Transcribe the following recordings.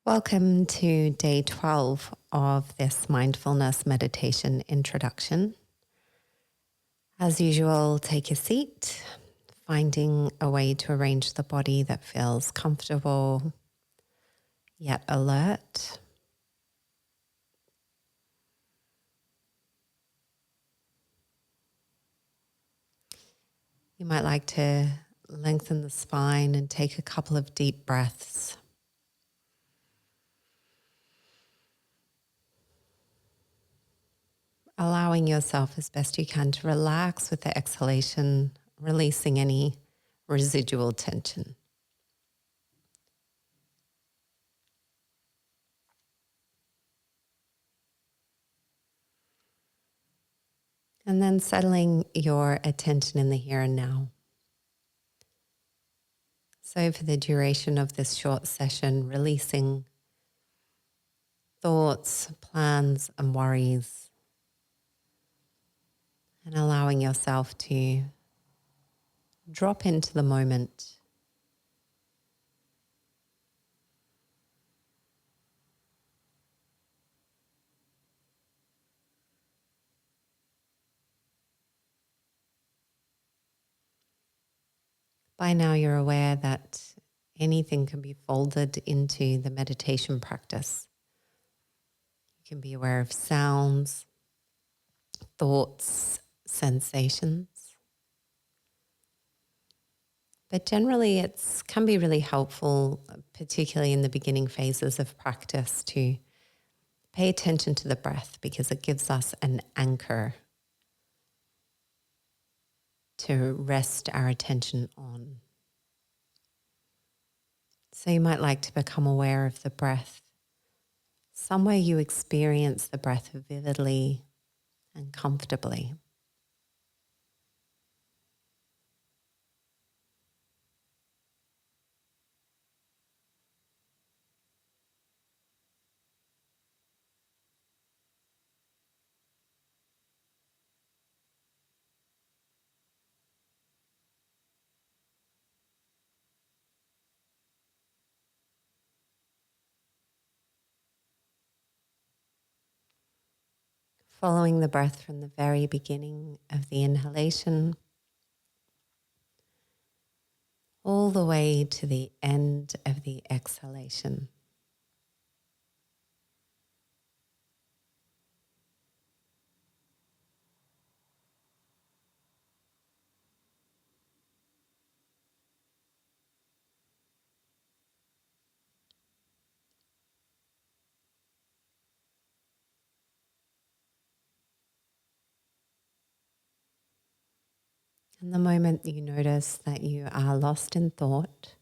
Welcome to day 12 of this mindfulness meditation introduction. As usual, take a seat, finding a way to arrange the body that feels comfortable yet alert. You might like to lengthen the spine and take a couple of deep breaths. Allowing yourself as best you can to relax with the exhalation, releasing any residual tension. And then settling your attention in the here and now. So for the duration of this short session, releasing thoughts, plans, and worries, and allowing yourself to drop into the moment. By now you're aware that anything can be folded into the meditation practice. You can be aware of sounds, thoughts, sensations. But generally it can be really helpful, particularly in the beginning phases of practice, to pay attention to the breath because it gives us an anchor to rest our attention on. So you might like to become aware of the breath, somewhere you experience the breath vividly and comfortably. Following the breath from the very beginning of the inhalation all the way to the end of the exhalation. And the moment you notice that you are lost in thought,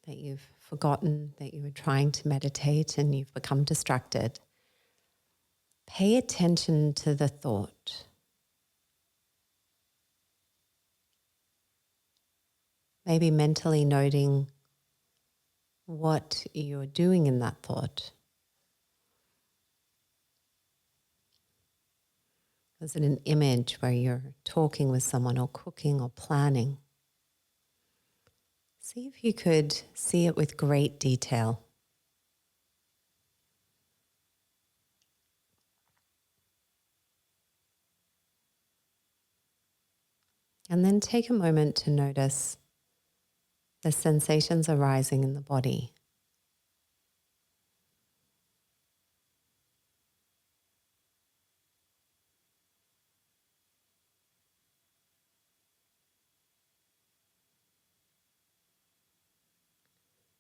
that you've forgotten that you were trying to meditate and you've become distracted, pay attention to the thought. Maybe mentally noting what you're doing in that thought. Is it an image where you're talking with someone or cooking or planning? See if you could see it with great detail. And then take a moment to notice the sensations arising in the body.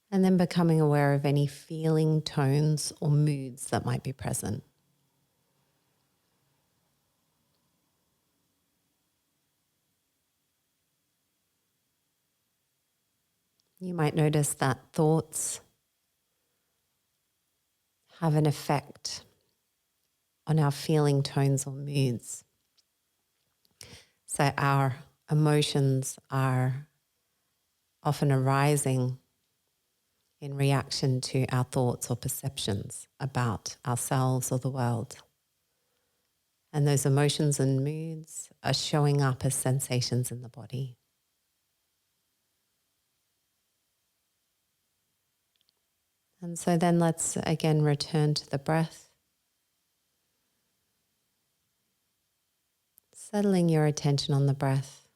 And then becoming aware of any feeling, tones, or moods that might be present. You might notice that thoughts have an effect on our feeling, tones, or moods. So our emotions are often arising in reaction to our thoughts or perceptions about ourselves or the world. And those emotions and moods are showing up as sensations in the body. And so then let's again return to the breath, settling your attention on the breath.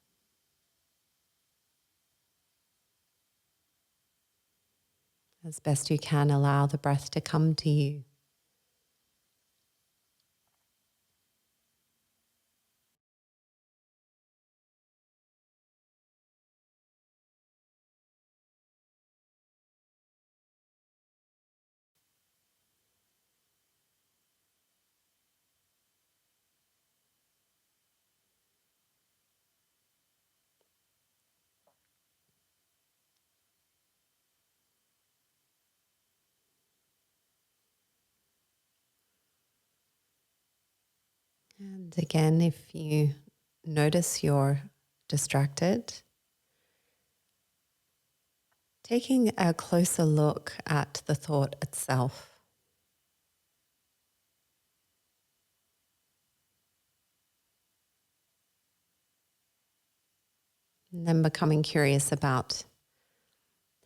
As best you can, allow the breath to come to you. And again, if you notice you're distracted, taking a closer look at the thought itself. And then becoming curious about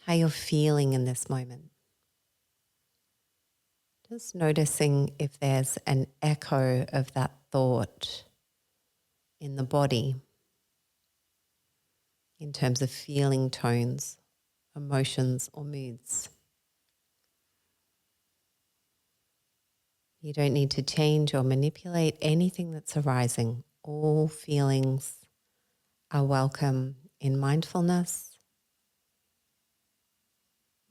how you're feeling in this moment. Just noticing if there's an echo of that thought in the body in terms of feeling tones, emotions, or moods. You don't need to change or manipulate anything that's arising. All feelings are welcome in mindfulness.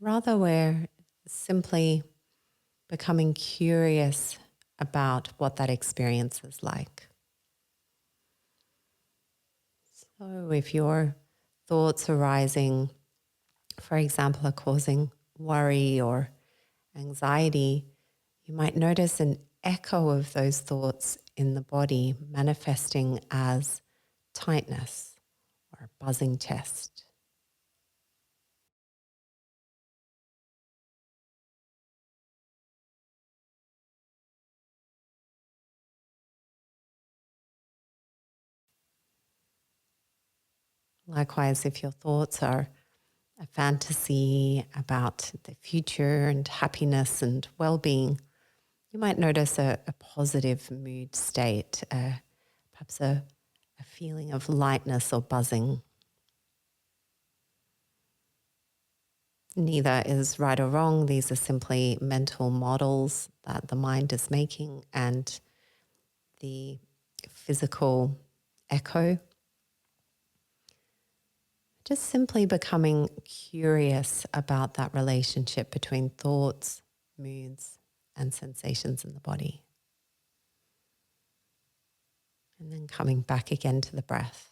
Rather, we're simply becoming curious about what that experience is like. So if your thoughts arising, for example, are causing worry or anxiety, you might notice an echo of those thoughts in the body manifesting as tightness or a buzzing chest. Likewise, if your thoughts are a fantasy about the future and happiness and well-being, you might notice a positive mood state, perhaps a feeling of lightness or buzzing. Neither is right or wrong. These are simply mental models that the mind is making, and the physical echo. Just simply becoming curious about that relationship between thoughts, moods, and sensations in the body. And then coming back again to the breath.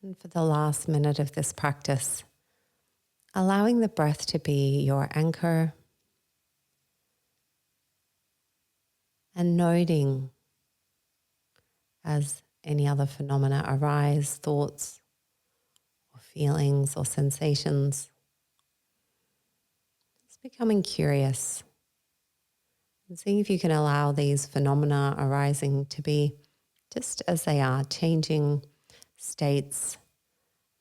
And for the last minute of this practice, allowing the breath to be your anchor and noting as any other phenomena arise, thoughts or feelings or sensations, just becoming curious and seeing if you can allow these phenomena arising to be just as they are, changing states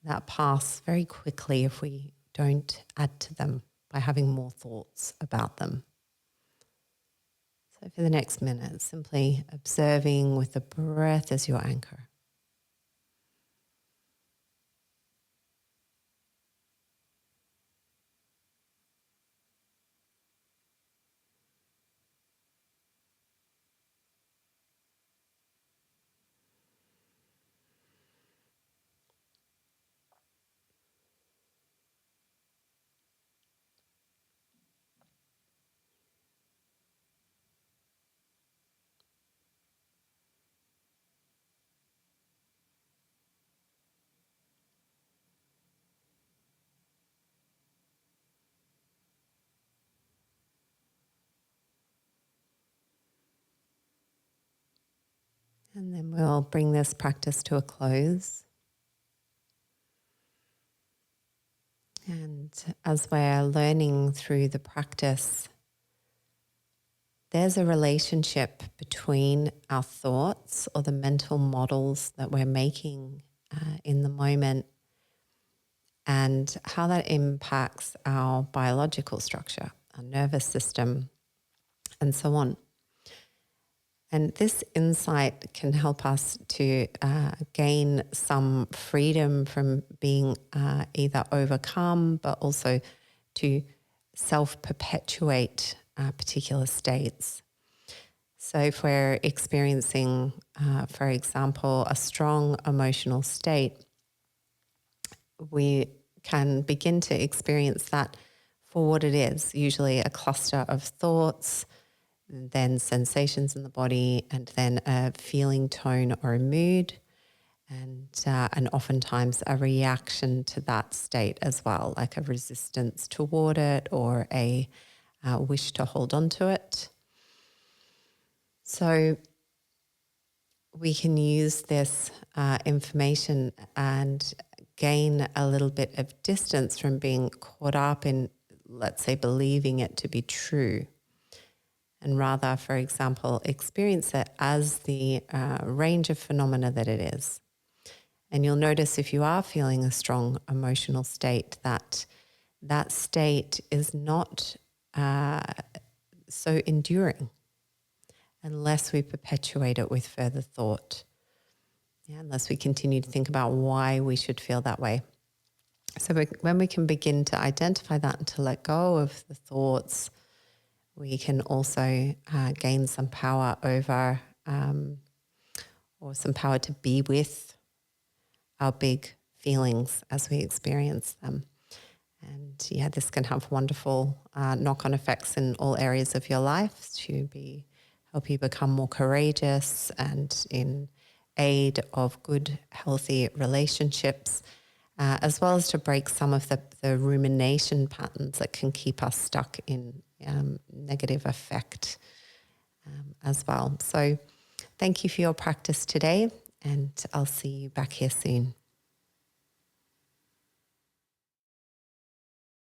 that pass very quickly if we don't add to them by having more thoughts about them. So for the next minute, simply observing with the breath as your anchor. And then we'll bring this practice to a close. And as we're learning through the practice, there's a relationship between our thoughts or the mental models that we're making in the moment and how that impacts our biological structure, our nervous system, and so on. And this insight can help us to gain some freedom from being either overcome, but also to self-perpetuate particular states. So if we're experiencing, for example, a strong emotional state, we can begin to experience that for what it is, usually a cluster of thoughts, then sensations in the body, and then a feeling tone or a mood, and oftentimes a reaction to that state as well, like a resistance toward it or a wish to hold on to it. So we can use this information and gain a little bit of distance from being caught up in, let's say, believing it to be true. And rather, for example, experience it as the range of phenomena that it is. And you'll notice if you are feeling a strong emotional state, that that state is not so enduring unless we perpetuate it with further thought. Yeah, unless we continue to think about why we should feel that way. So when we can begin to identify that and to let go of the thoughts, we can also gain some power over or some power to be with our big feelings as we experience them. And yeah, this can have wonderful knock-on effects in all areas of your life to help you become more courageous and in aid of good, healthy relationships, as well as to break some of the rumination patterns that can keep us stuck in negative effect as well. So thank you for your practice today, and I'll see you back here soon.